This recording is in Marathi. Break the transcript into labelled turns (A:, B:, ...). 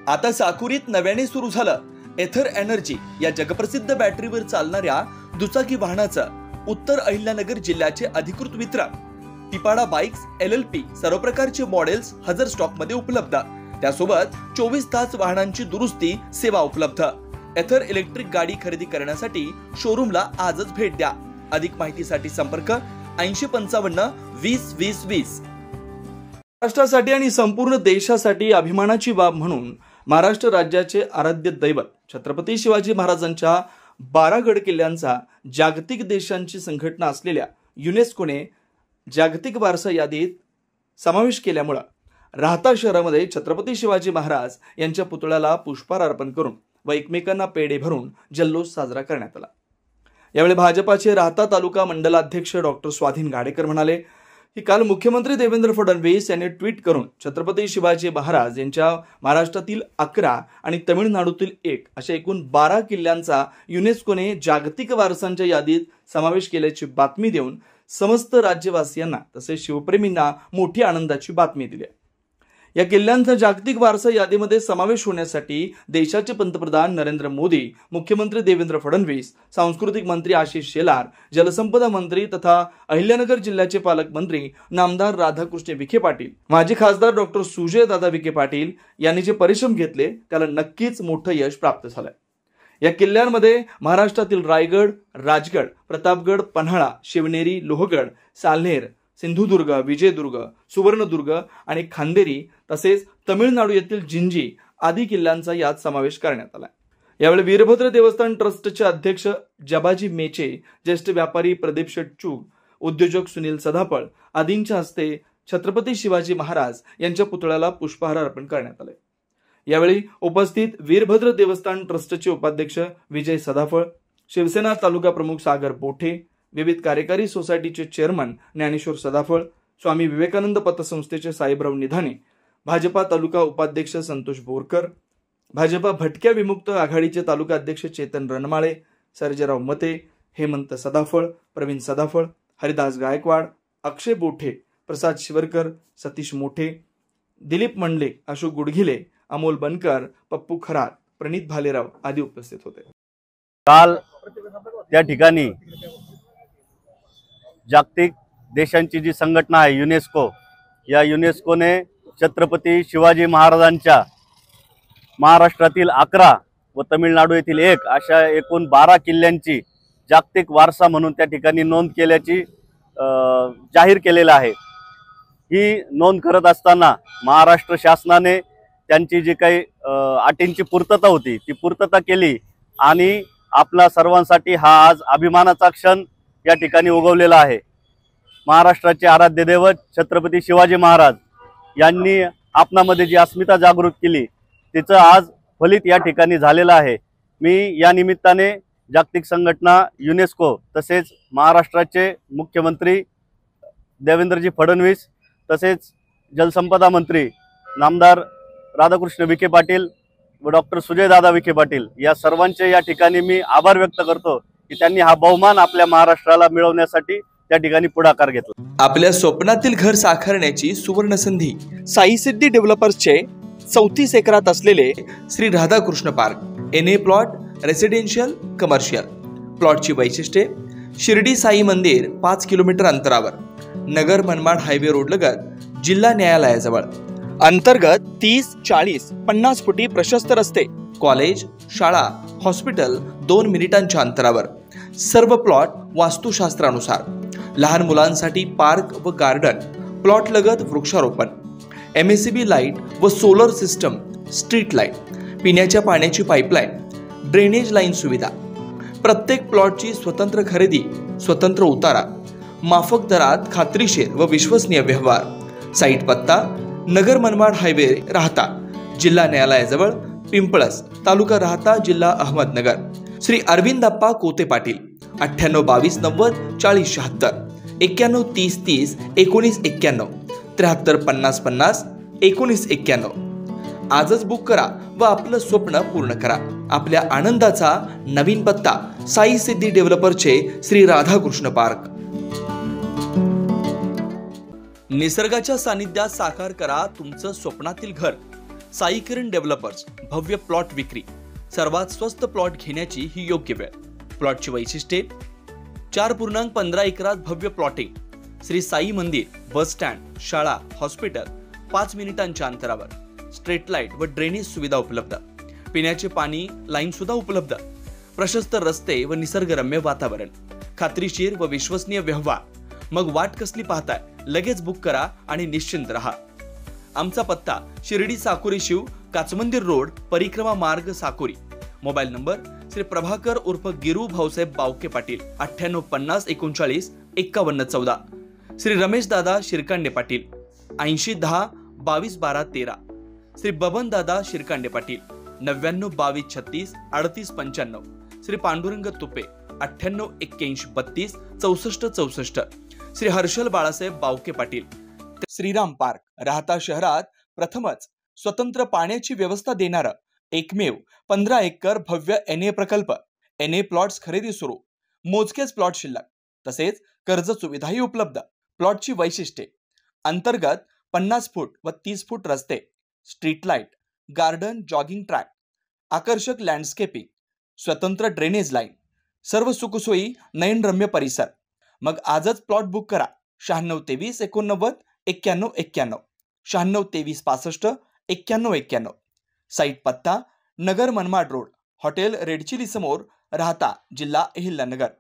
A: आता साकुरीत नव्याने सुरू झालं एथर एनर्जी या जगप्रसिद्ध बॅटरीवर चालणाऱ्या दुचाकी वाहनाचं उत्तर अहिल्यानगर जिल्ह्याचे अधिकृत वितरण। तिपाडा बाइक्स LLP सर्व प्रकारचे मॉडेल्स हजर स्टॉक मध्ये उपलब्ध, त्यासोबत 24 तास वाहनांची दुरुस्ती सेवा उपलब्ध। एथर इलेक्ट्रिक गाडी खरेदी करण्यासाठी शोरूमला आजच भेट द्या। अधिक माहितीसाठी संपर्क 8055 20 20 20। राष्ट्रासाठी आणि संपूर्ण देशासाठी अभिमानाची बाब म्हणून महाराष्ट्र राज्याचे आराध्य दैवत छत्रपती शिवाजी महाराजांच्या 12 गड किल्ल्यांचा जागतिक देशांची संघटना असलेल्या युनेस्कोने जागतिक वारसा यादीत समावेश केल्यामुळे राहता शहरामध्ये छत्रपती शिवाजी महाराज यांच्या पुतळ्याला पुष्पहार अर्पण करून व एकमेकांना पेढे भरून जल्लोष साजरा करण्यात आला। यावेळी भाजपाचे राहता तालुका मंडलाध्यक्ष डॉक्टर स्वाधीन गाडेकर म्हणाले की काल मुख्यमंत्री देवेंद्र फडणवीस यांनी ट्विट करून छत्रपती शिवाजी महाराज यांच्या महाराष्ट्रातील 11 आणि तमिळनाडूतील 1 अशा एकूण 12 किल्ल्यांचा युनेस्कोने जागतिक वारसांच्या यादीत समावेश केल्याची बातमी देऊन समस्त राज्यवासियांना तसेच शिवप्रेमींना मोठी आनंदाची बातमी दिली आहे। या किल्ल्यांचा जागतिक वारसा यादीमध्ये समावेश होण्यासाठी देशाचे पंतप्रधान नरेंद्र मोदी, मुख्यमंत्री देवेंद्र फडणवीस, सांस्कृतिक मंत्री आशिष शेलार, जलसंपदा मंत्री तथा अहिल्यानगर जिल्ह्याचे पालकमंत्री नामदार राधाकृष्ण विखे पाटील, माजी खासदार डॉक्टर सुजयदादा विखे पाटील यांनी जे परिश्रम घेतले त्याला नक्कीच मोठं यश प्राप्त झालंय। या किल्ल्यांमध्ये महाराष्ट्रातील रायगड, राजगड, प्रतापगड, पन्हाळा, शिवनेरी, लोहगड, साल्हेर, सिंधुदुर्ग, विजयदुर्ग, सुवर्णदुर्ग आणि खांदेरी तसेच तमिळनाडू येथील जिंजी आदी किल्ल्यांचा यात समावेश करण्यात आला। यावेळी वीरभद्र देवस्थान ट्रस्टचे अध्यक्ष जबाजी मेचे, ज्येष्ठ व्यापारी प्रदीप शेट्टू, उद्योजक सुनील सदाफळ आदींच्या हस्ते छत्रपती शिवाजी महाराज यांच्या पुतळ्याला पुष्पहार अर्पण करण्यात आले। यावेळी उपस्थित वीरभद्र देवस्थान ट्रस्टचे उपाध्यक्ष विजय सदाफळ, शिवसेना तालुका प्रमुख सागर बोठे, विविध कार्यकारी सोसायटीचे चेअरमन ज्ञानेश्वर सदाफळ, स्वामी विवेकानंद पतसंस्थेचे साहेबराव निधाने, भाजपा तालुका उपाध्यक्ष संतोष बोरकर, भाजपा भटक्या विमुक्त आघाडीचे तालुका अध्यक्ष चेतन रणमाळे, सर्जेराव मते, हेमंत सदाफळ, प्रवीण सदाफळ, हरिदास गायकवाड, अक्षय बोठे, प्रसाद शिवरकर, सतीश मोठे, दिलीप मंडले, अशोक गुडघिले, अमोल बनकर, पप्पू खरात, प्रणित भालेराव आदी उपस्थित होते।
B: काल त्या ठिकाणी जागतिक देशांची जी संघटना आहे युनेस्को, या युनेस्कोने छत्रपती शिवाजी महाराजांच्या महाराष्ट्रातील 11 व तमिळनाडू येथील 1 अशा एकूण 12 किल्ल्यांची जागतिक वारसा म्हणून त्या ठिकाणी नोंद केल्याची जाहीर केलेलं आहे। ही नोंद करत असताना महाराष्ट्र शासनाने त्यांची जी काही अटींची पूर्तता होती ती पूर्तता केली आणि आपला सर्वांसाठी हा आज अभिमानाचा क्षण या ठिकाणी उगवलेला आहे। महाराष्ट्राचे आराध्य दैवत छत्रपती शिवाजी महाराज यांनी आपणामध्ये जी अस्मिता जागृत केली तिचं आज फलित या ठिकाणी झालेलं आहे। मी या निमित्ताने जागतिक संघटना युनेस्को तसेच महाराष्ट्राचे मुख्यमंत्री देवेंद्रजी फडणवीस तसेच जलसंपदा मंत्री नामदार राधाकृष्ण विखे पाटील व डॉक्टर सुजयदादा विखे पाटील या सर्वांचे या ठिकाणी मी आभार व्यक्त करतो की त्यांनी हा बहुमान आपल्या महाराष्ट्राला मिळवण्यासाठी त्या ठिकाणी पुढाकार घेतला।
A: आपल्या स्वप्नातील घर साकारण्याची सुवर्ण संधी साई सिद्धी डेव्हलपर्सचे 34 एकरात असलेले Shri Radhakrishna park NA plot, residential, commercial प्लॉटची वैशिष्ट्ये: शिर्डी साई मंदिर 5 किलोमीटर अंतरावर, नगर मनमाड हायवे रोड लगत, जिल्हा न्यायालयाजवळ, अंतर्गत 30, 40, 50 फुटी प्रशस्त रस्ते, कॉलेज, शाळा, हॉस्पिटल 2 मिनिटांच्या अंतरावर, सर्व प्लॉट वास्तुशास्त्रानुसार, लहान मुलांसाठी पार्क व गार्डन, प्लॉट लगत वृक्षारोपण, MACB लाईट व सोलर सिस्टम, स्ट्रीट लाईट, पिण्याच्या पाण्याची पाईपलाईन, ड्रेनेज लाईन सुविधा, प्रत्येक प्लॉटची स्वतंत्र खरेदी, स्वतंत्र उतारा, माफक दरात खात्रीशीर व विश्वसनीय व्यवहार। साईट पत्ता: नगर मनमाड हायवे राहता, जिल्हा न्यायालयाजवळ, पिंपळस, तालुका राहता, जिल्हा अहमदनगर। श्री अरविंदप्पा कोते पाटील 98 22 90 40 76, 91 30 30 19 91, 73 50 50 19 91। आजच बुक करा व आपलं स्वप्न पूर्ण करा। आपल्या आनंदाचा नवीन पत्ता साई सिद्धी डेव्हलपरचे श्री राधाकृष्ण पार्क। निसर्गाच्या सानिध्यात साकार करा तुमचं स्वप्नातील घर। साई किरण डेव्हलपर्स भव्य प्लॉट विक्री. सर्वात स्वस्त प्लॉट घेण्याची ही योग्य वेळ. प्लॉटची वैशिष्ट्ये: 4.15 एकरात भव्य प्लॉटिंग. श्री साई मंदिर, बस स्टँड, शाळा, हॉस्पिटल 5 मिनिटांच्या अंतरावर. स्ट्रीट लाईट व ड्रेनेज सुविधा उपलब्ध. पिण्याचे पाणी लाईन सुद्धा उपलब्ध. प्रशस्त रस्ते व निसर्गरम्य वातावरण. खात्रीशीर व विश्वसनीय व्यवहार. मग वाट कसली पाहताय? लगेच बुक करा आणि निश्चिंत रहा. आमचा पत्ता: शिर्डी साकुरी शिव, काचमंदिर रोड, परिक्रमा मार्ग, साकुरी. मोबाईल नंबर: श्री प्रभाकर उर्फ गिरू भाऊसाहेब बावके पाटील 9850 39 51 14. श्री रमेश दादा शिरकांडे पाटील 8010 22 12 13. श्री बबन दादा शिरकांडे पाटील 99 22 36 38 95. श्री पांडुरंग तुपे 98 81 32 64 64. श्री हर्षल बाळासाहेब बावके पाटील. श्रीराम पार्क, राहता शहरात प्रथमच स्वतंत्र पाण्याची व्यवस्था देणारं एकमेव 15 एकर भव्य NA प्रकल्प. NA प्लॉट्स खरेदी सुरू. मोजकेच प्लॉट शिल्लक. तसेच कर्ज सुविधाही उपलब्ध. प्लॉटची वैशिष्ट्ये: अंतर्गत 50 फूट व 30 फूट रस्ते, street light, garden, jogging track, आकर्षक लँडस्केपिंग, स्वतंत्र ड्रेनेज लाईन, सर्व सुखसोयी, नयनरम्य परिसर. मग आजच प्लॉट बुक करा. 96 23 89 91 91, 96 23 65 91 91. साईट पत्ता: Nagar Manmad road, hotel Red Chilli समोर, राहता, जिल्हा अहिल्यानगर.